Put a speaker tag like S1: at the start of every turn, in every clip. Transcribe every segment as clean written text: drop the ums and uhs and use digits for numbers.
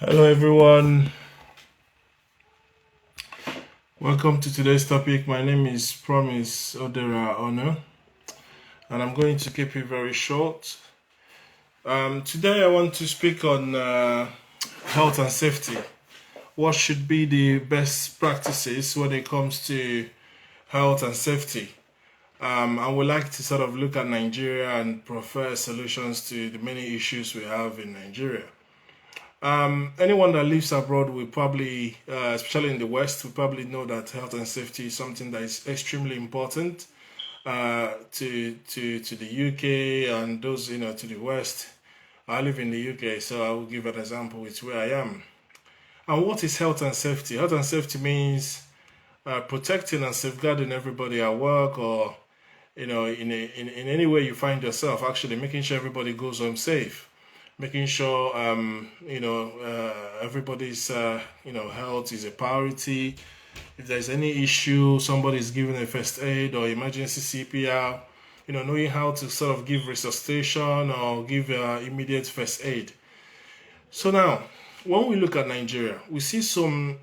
S1: Hello, everyone. Welcome to today's topic. My name is Promise Odera Ono, and I'm going to keep it very short. Today, I want to speak on health and safety. What should be the best practices when it comes to health and safety? I would like to sort of look at Nigeria and prefer solutions to the many issues we have in Nigeria. Anyone that lives abroad will probably, especially in the West, will probably know that health and safety is something that is extremely important to the UK and those to the West. I live in the UK, so I will give an example with where I am. And what is health and safety? Health and safety means protecting and safeguarding everybody at work or in any way you find yourself. Actually, making sure everybody goes home safe, making sure everybody's health is a priority. If there's any issue, somebody is giving a first aid or emergency CPR, knowing how to sort of give resuscitation or give immediate first aid. So now, when we look at Nigeria, we see some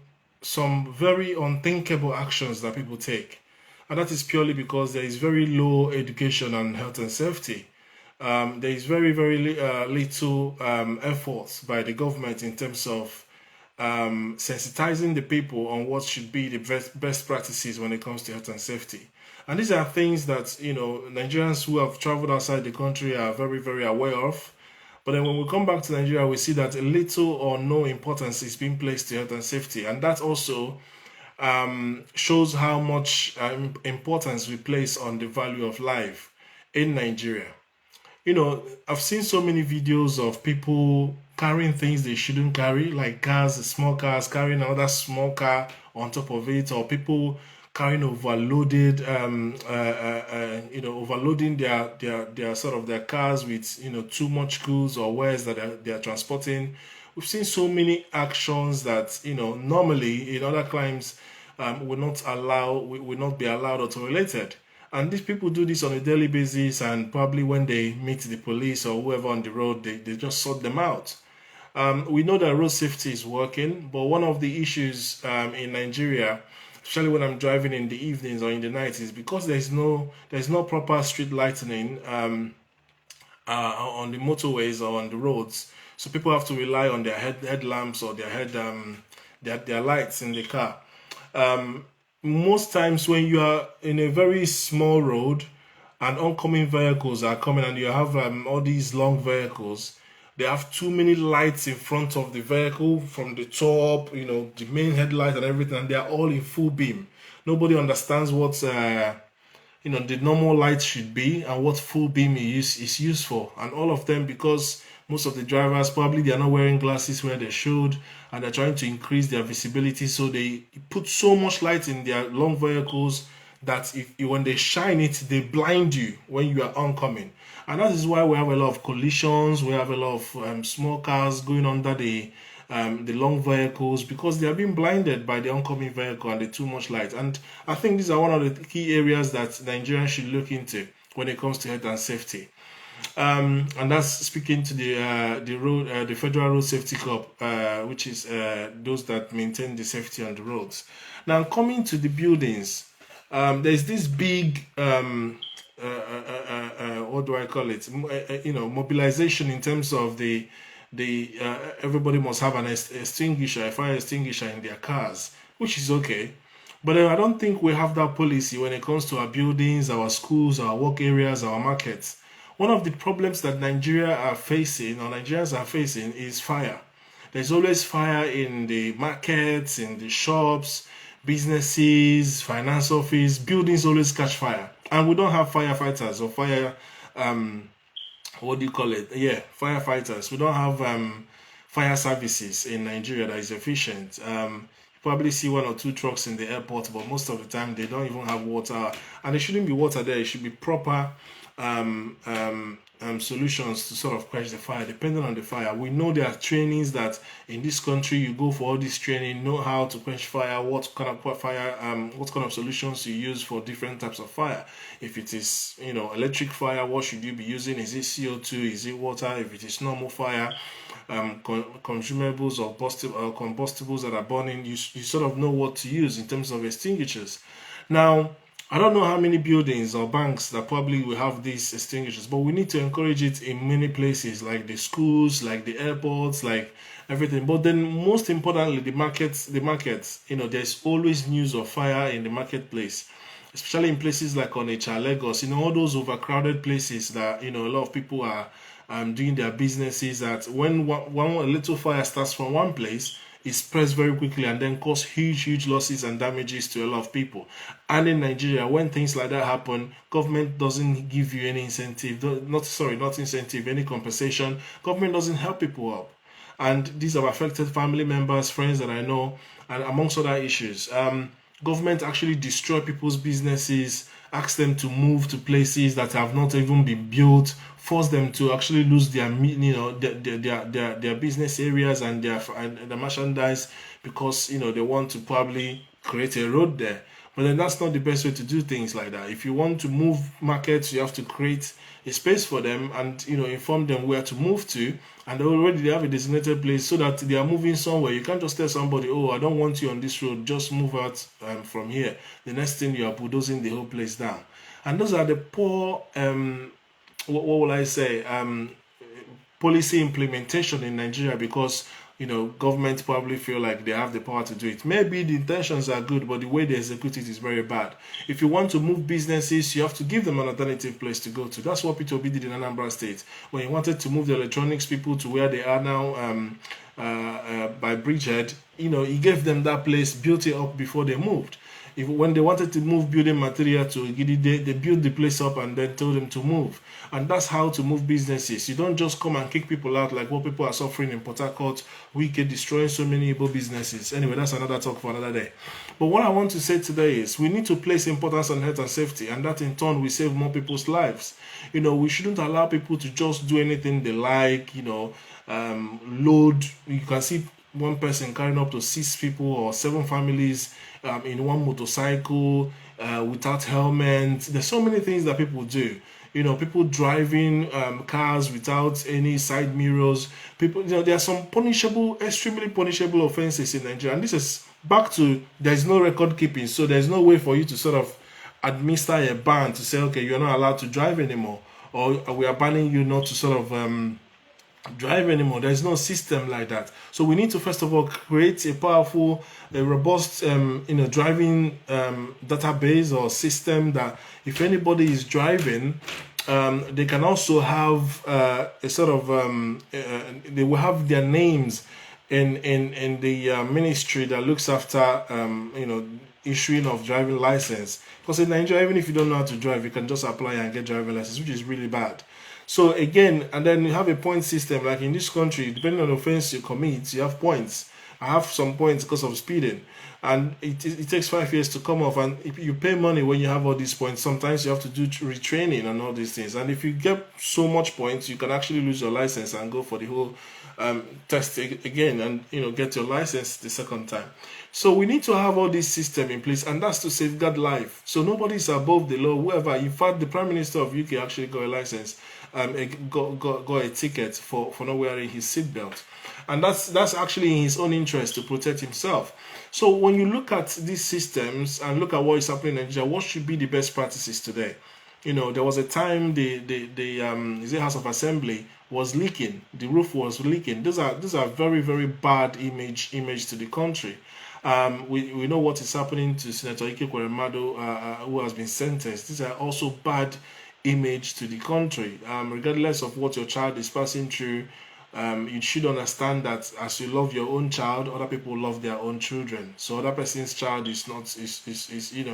S1: very unthinkable actions that people take, and that is purely because there is very low education on health and safety. There is very little efforts by the government in terms of sensitizing the people on what should be the best practices when it comes to health and safety. And these are things that Nigerians who have traveled outside the country are very aware of. But then when we come back to Nigeria, we see that a little or no importance is being placed to health and safety, and that also shows how much importance we place on the value of life in Nigeria. I've seen so many videos of people carrying things they shouldn't carry, like cars, small cars, carrying another small car on top of it, or people carrying overloaded, overloading their sort of their cars with, too much goods or wares that they are transporting. We've seen so many actions that, normally in other crimes will not be allowed or tolerated. And these people do this on a daily basis, and probably when they meet the police or whoever on the road, they just sort them out. We know that road safety is working, but one of the issues in Nigeria, especially when I'm driving in the evenings or in the night, is because there's no proper street lighting on the motorways or on the roads. So people have to rely on their headlamps or their lights in the car. Most times when you are in a very small road and oncoming vehicles are coming and you have all these long vehicles, they have too many lights in front of the vehicle from the top, the main headlight and everything, and they are all in full beam. Nobody understands what the normal light should be and what full beam is used for. And all of them, because most of the drivers probably they are not wearing glasses where they should, and they're trying to increase their visibility, so they put so much light in their long vehicles that if when they shine it, they blind you when you are oncoming. And that is why we have a lot of collisions. We have a lot of small cars going under the long vehicles because they are being blinded by the oncoming vehicle and the too much light. And I think these are one of the key areas that Nigerians should look into when it comes to health and safety. And that's speaking to the Federal Road Safety Corps, which is those that maintain the safety on the roads. Now, coming to the buildings, there's this big what do I call it? Mobilization in terms of the everybody must have an extinguisher, a fire extinguisher in their cars, which is okay. But I don't think we have that policy when it comes to our buildings, our schools, our work areas, our markets. One of the problems that Nigeria are facing, or Nigerians are facing, is fire. There's always fire in the markets, in the shops, businesses, finance office, buildings always catch fire. And we don't have firefighters or what do you call it? Yeah, firefighters. We don't have fire services in Nigeria that is efficient. You probably see one or two trucks in the airport, but most of the time they don't even have water, and there shouldn't be water there. It should be proper solutions to sort of quench the fire, depending on the fire. We know there are trainings that in this country you go for all this training, know how to quench fire, what kind of fire, what kind of solutions you use for different types of fire. If it is, electric fire, what should you be using? Is it CO2? Is it water? If it is normal fire, consumables or combustibles that are burning, you sort of know what to use in terms of extinguishers. Now, I don't know how many buildings or banks that probably will have these extinguishers, but we need to encourage it in many places, like the schools, like the airports, like everything. But then, most importantly, the markets. There's always news of fire in the marketplace, especially in places like Onitsha, Lagos. All those overcrowded places that a lot of people are doing their businesses. That when a little fire starts from one place, it spreads very quickly and then cause huge losses and damages to a lot of people. And in Nigeria, when things like that happen, government doesn't give you any incentive, not incentive, any compensation. Government doesn't help people up. And these have affected family members, friends that I know, and amongst other issues. Government actually destroy people's businesses, ask them to move to places that have not even been built, force them to actually lose their business areas and their merchandise because they want to probably create a road there. But then that's not the best way to do things like that. If you want to move markets, you have to create a space for them and inform them where to move to, and they have a designated place so that they are moving somewhere. You can't just tell somebody, "Oh, I don't want you on this road. Just move out from here." The next thing you are bulldozing the whole place down, and those are the poor. What will I say? Policy implementation in Nigeria because government probably feel like they have the power to do it. Maybe the intentions are good, but the way they execute it is very bad. If you want to move businesses, you have to give them an alternative place to go to. That's what P2B did in Anambra State when he wanted to move the electronics people to where they are now by Bridgehead. He gave them that place, built it up before they moved. When they wanted to move building material to Igidi, they built the place up and then told them to move. And that's how to move businesses. You don't just come and kick people out like what people are suffering in Port Harcourt, Wike destroying so many Igbo businesses. Anyway, that's another talk for another day. But what I want to say today is we need to place importance on health and safety, and that in turn will save more people's lives. We shouldn't allow people to just do anything they like, load. You can see one person carrying up to 6 people or 7 families in one motorcycle without helmets. There's so many things that people do. People driving cars without any side mirrors. People, there are some extremely punishable offenses in Nigeria. And this is back to there's no record keeping, so there's no way for you to sort of administer a ban to say, okay, you're not allowed to drive anymore, or we are banning you not to sort of drive anymore. There's no system like that. So we need to first of all create a powerful, robust, driving database or system that if anybody is driving, they can also have a sort of they will have their names in the ministry that looks after issuing of driving license. Because in Nigeria, even if you don't know how to drive, you can just apply and get driving license, which is really bad. So again, and then you have a point system. Like in this country, depending on the offense you commit, you have points. I have some points because of speeding, and it takes 5 years to come off. And if you pay money when you have all these points, sometimes you have to do retraining and all these things. And if you get so much points, you can actually lose your license and go for the whole test again, and get your license the second time. So we need to have all this system in place, and that's to safeguard life. So nobody is above the law. Whoever, in fact, the Prime Minister of UK actually got a license. Got a ticket for not wearing his seatbelt, and that's actually in his own interest to protect himself. So when you look at these systems and look at what is happening in Nigeria, what should be the best practices today? There was a time the House of Assembly was leaking, the roof was leaking. These are very, very bad image to the country. We know what is happening to Senator Ike Kweremadu, who has been sentenced. These are also bad image to the country. Regardless of what your child is passing through, you should understand that as you love your own child, other people love their own children. So other person's child is not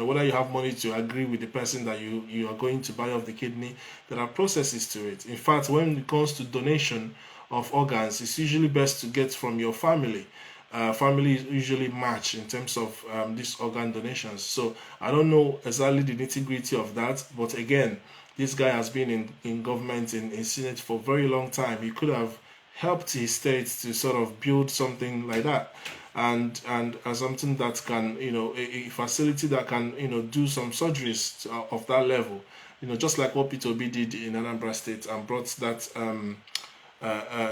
S1: whether you have money to agree with the person that you are going to buy off the kidney, there are processes to it. In fact, when it comes to donation of organs, it's usually best to get from your family. Families usually match in terms of these organ donations. So I don't know exactly the nitty-gritty of that, but again, This guy has been in government, in Senate for a very long time. He could have helped his state to sort of build something like that, and something that can, a facility that can, do some surgeries of that level, just like what Peter Obi did in Anambra State and brought that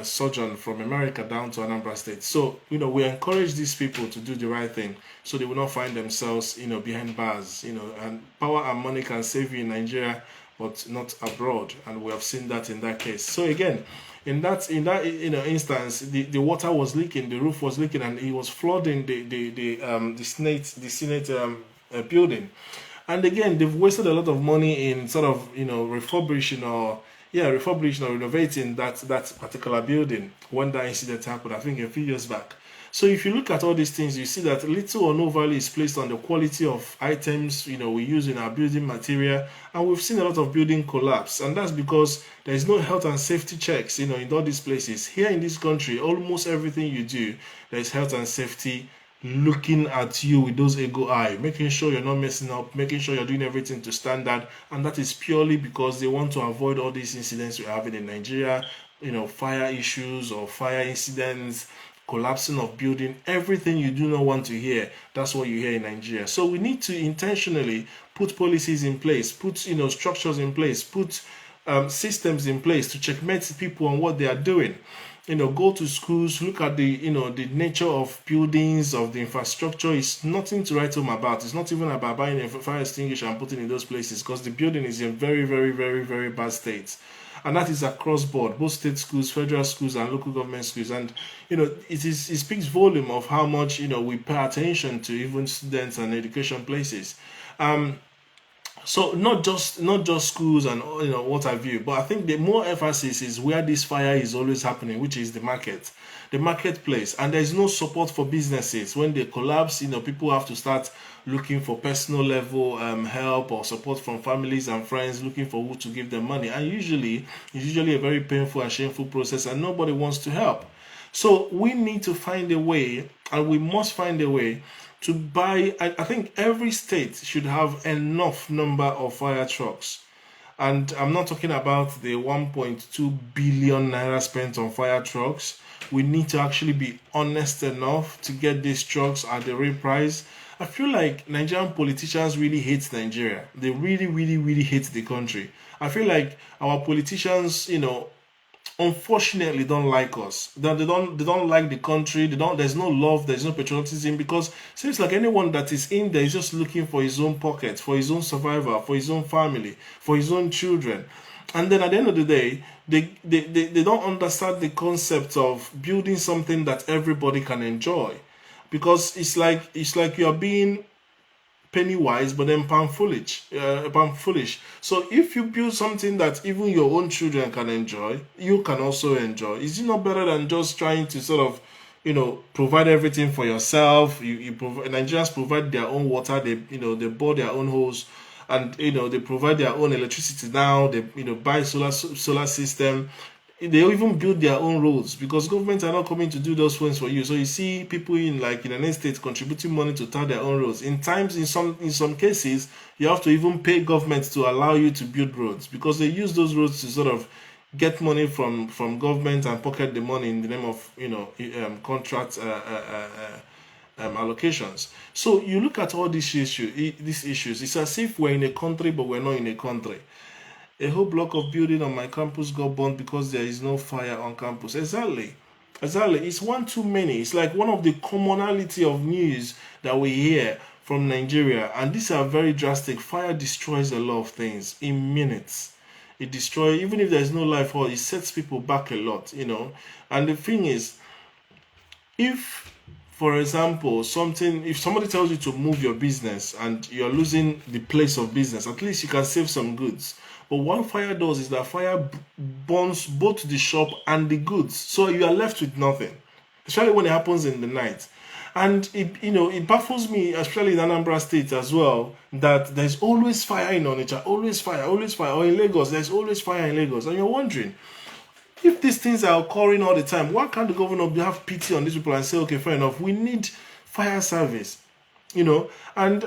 S1: surgeon from America down to Anambra State. So, we encourage these people to do the right thing so they will not find themselves, behind bars, and power and money can save you in Nigeria, but not abroad. And we have seen that in that case. So again, in that instance, the water was leaking, the roof was leaking, and it was flooding the Senate building. And again, they've wasted a lot of money in sort of refurbishing or refurbishing or renovating that particular building when that incident happened. I think a few years back. So if you look at all these things, you see that little or no value is placed on the quality of items we use in our building material, and we've seen a lot of building collapse, and that's because there is no health and safety checks in all these places. Here in this country, almost everything you do, there is health and safety looking at you with those ego eye, making sure you're not messing up, making sure you're doing everything to standard, and that is purely because they want to avoid all these incidents we're having in Nigeria, fire issues or fire incidents, collapsing of building, everything you do not want to hear. That's what you hear in Nigeria. So we need to intentionally put policies in place, put structures in place, put systems in place to checkmate people on what they are doing. Go to schools, look at the nature of buildings, of the infrastructure. It's nothing to write home about. It's not even about buying a fire extinguisher and putting in those places, because the building is in very, very, very, very bad state. And that is across board, both state schools, federal schools, and local government schools. And it speaks volume of how much we pay attention to even students and education places. So not just schools and what have you, but I think the more emphasis is where this fire is always happening, which is the marketplace, and there is no support for businesses when they collapse. People have to start looking for personal level help or support from families and friends, looking for who to give them money, and it's usually a very painful and shameful process, and nobody wants to help. So we need to find a way, and we must find a way to buy. I think every state should have enough number of fire trucks. And I'm not talking about the 1.2 billion naira spent on fire trucks. We need to actually be honest enough to get these trucks at the real price. I feel like Nigerian politicians really hate Nigeria. They really, really, really hate the country. I feel like our politicians, unfortunately don't like us. They don't like the country. There's no love, there's no patriotism, because it seems like anyone that is in there is just looking for his own pocket, for his own survival, for his own family, for his own children. And then at the end of the day, they don't understand the concept of building something that everybody can enjoy. Because it's like you are being penny wise but then pound foolish. So if you build something that even your own children can enjoy, you can also enjoy. Is it not better than just trying to sort of provide everything for yourself? Nigerians provide their own water. They bore their own hose, and they provide their own electricity now. They buy solar system. They even build their own roads, because governments are not coming to do those things for you. So you see people in an estate contributing money to tar their own roads. In some cases, you have to even pay government to allow you to build roads, because they use those roads to sort of get money from government and pocket the money in the name of contract allocations. So you look at all these issues. It's as if we're in a country, but we're not in a country. A whole block of building on my campus got burned because there is no fire on campus. Exactly. It's one too many. It's like one of the commonality of news that we hear from Nigeria. And these are very drastic. Fire destroys a lot of things in minutes. It destroys, even if there's no life, or it sets people back a lot, And the thing is, if, for example, if somebody tells you to move your business and you're losing the place of business, at least you can save some goods. But what fire does is that fire burns both the shop and the goods, so you are left with nothing, especially when it happens in the night. And it baffles me, especially in Anambra State as well, that there's always fire in Onitsha, always fire, or in Lagos, there's always fire in Lagos, and you're wondering, if these things are occurring all the time, why can't the governor have pity on these people and say, okay, fair enough, we need fire service, and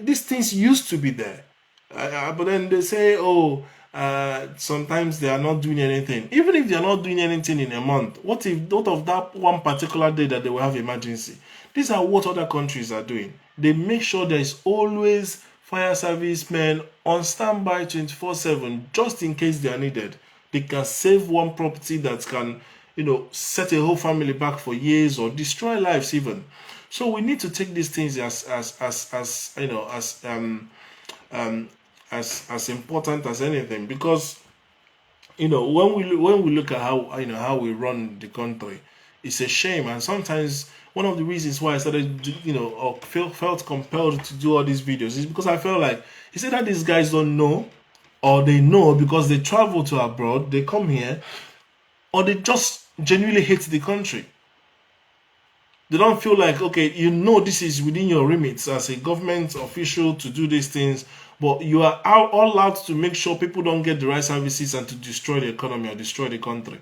S1: these things used to be there. But then they say, oh, sometimes they are not doing anything. Even if they are not doing anything in a month, what of that one particular day that they will have emergency? These are what other countries are doing. They make sure there is always fire service men on standby 24/7 just in case they are needed. They can save one property that can, set a whole family back for years or destroy lives even. So we need to take these things as as important as anything, because when we look at how we run the country, it's a shame. And sometimes one of the reasons why I started or felt compelled to do all these videos is because I felt like it's either these guys don't know, or they know because they travel to abroad, they come here, or they just genuinely hate the country. They don't feel like, okay, this is within your remits as a government official to do these things, but you are all out to make sure people don't get the right services and to destroy the economy or destroy the country.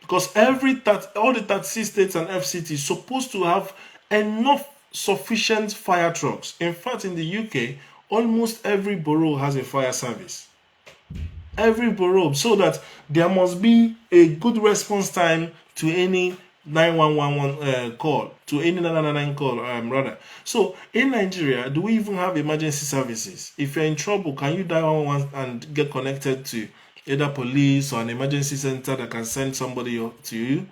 S1: Because all the 36 states and FCT is supposed to have enough sufficient fire trucks. In fact, in the UK, almost every borough has a fire service. Every borough, so that there must be a good response time to any 911 call, to any 999 call, rather. So in Nigeria, do we even have emergency services? If you're in trouble, can you dial 111 and get connected to either police or an emergency center that can send somebody to you?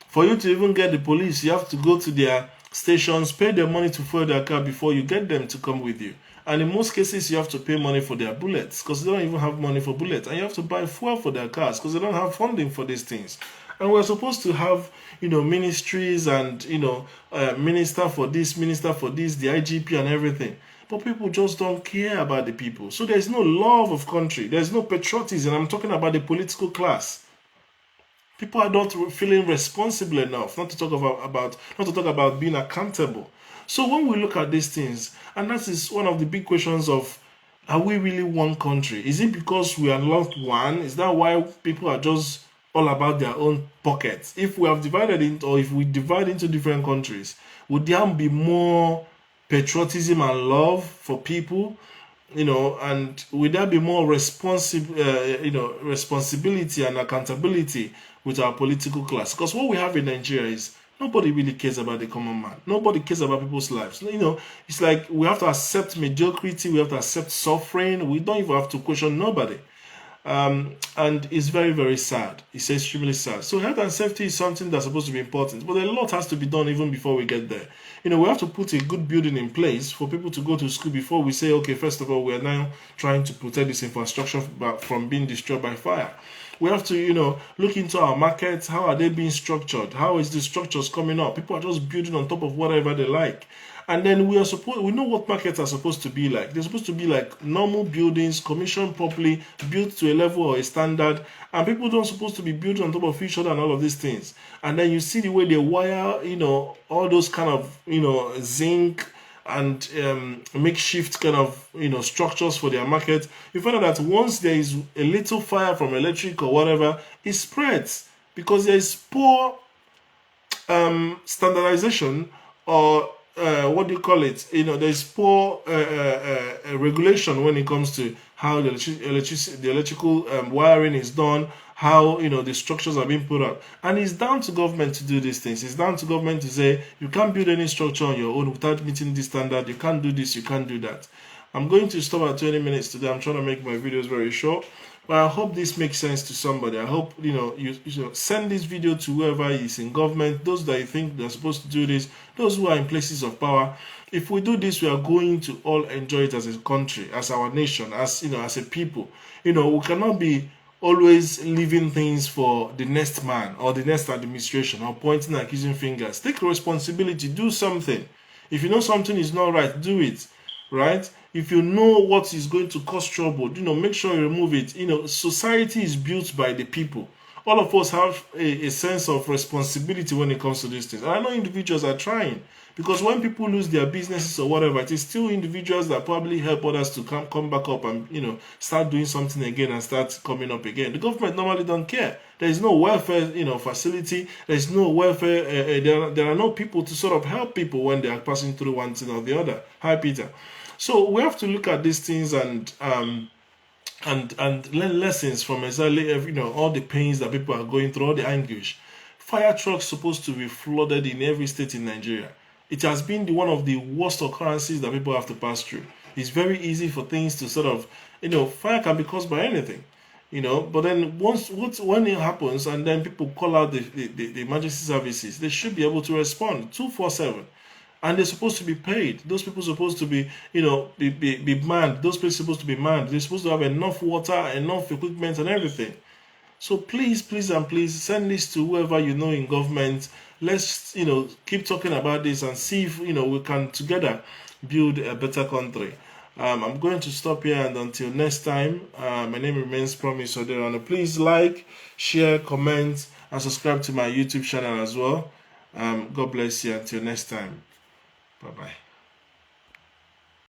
S1: For you to even get the police, you have to go to their stations, pay them money to fuel their car before you get them to come with you. And in most cases, you have to pay money for their bullets because they don't even have money for bullets. And you have to buy fuel for their cars because they don't have funding for these things. And we're supposed to have, ministries and, minister for this, the IGP and everything. But people just don't care about the people. So there's no love of country. There's no patriotism. I'm talking about the political class. People are not feeling responsible enough, not to talk about being accountable. So when we look at these things, and that is one of the big questions of, are we really one country? Is it because we are not one? Is that why people are just all about their own pockets? If we have divided into, or if we divide into different countries, would there be more patriotism and love for people? And would there be more responsibility and accountability with our political class? Because what we have in Nigeria is nobody really cares about the common man. Nobody cares about people's lives. It's like we have to accept mediocrity. We have to accept suffering. We don't even have to question nobody. And it's very, very sad. It's extremely sad. So health and safety is something that's supposed to be important, but a lot has to be done even before we get there. We have to put a good building in place for people to go to school before we say, okay, first of all, we are now trying to protect this infrastructure from being destroyed by fire. We have to, look into our markets. How are they being structured? How is the structures coming up? People are just building on top of whatever they like. And then we know what markets are supposed to be like. They're supposed to be like normal buildings, commissioned properly, built to a level or a standard, and people don't supposed to be built on top of each other and all of these things. And then you see the way they wire, all those kind of, zinc and makeshift kind of, structures for their market. You find out that once there is a little fire from electric or whatever, it spreads because there is poor standardization, or what do you call it? There's poor regulation when it comes to how the electrical wiring is done, how the structures are being put up, and it's down to government to do these things. It's down to government to say you can't build any structure on your own without meeting this standard. You can't do this. You can't do that. I'm going to stop at 20 minutes today. I'm trying to make my videos very short. But I hope this makes sense to somebody. I hope you send this video to whoever is in government, those that you think they're supposed to do this, those who are in places of power. If we do this, we are going to all enjoy it as a country, as our nation, as as a people. We cannot be always leaving things for the next man or the next administration or pointing and accusing fingers. Take responsibility. Do something. If you know something is not right, do it. Right? If you know what is going to cause trouble, make sure you remove it. Society is built by the people. All of us have a sense of responsibility when it comes to these things. And I know individuals are trying, because when people lose their businesses or whatever, it is still individuals that probably help others to come back up and start doing something again and start coming up again. The government normally don't care. There is no welfare facility. There is no welfare. There are no people to sort of help people when they are passing through one thing or the other. Hi, Peter. So we have to look at these things and and learn lessons from exactly all the pains that people are going through, all the anguish. Fire trucks supposed to be flooded in every state in Nigeria. It has been one of the worst occurrences that people have to pass through. It's very easy for things to sort of, fire can be caused by anything, But then when it happens and then people call out the emergency services, they should be able to respond 247, and they're supposed to be paid. Those people are supposed to be, be manned. Those places are supposed to be manned. They're supposed to have enough water, enough equipment, and everything. So please, please, and please send this to whoever you know in government. Let's, keep talking about this and see if, we can together build a better country. I'm going to stop here, and until next time, my name remains Promise Oderano. Please like, share, comment, and subscribe to my YouTube channel as well. God bless you. Until next time. Bye-bye.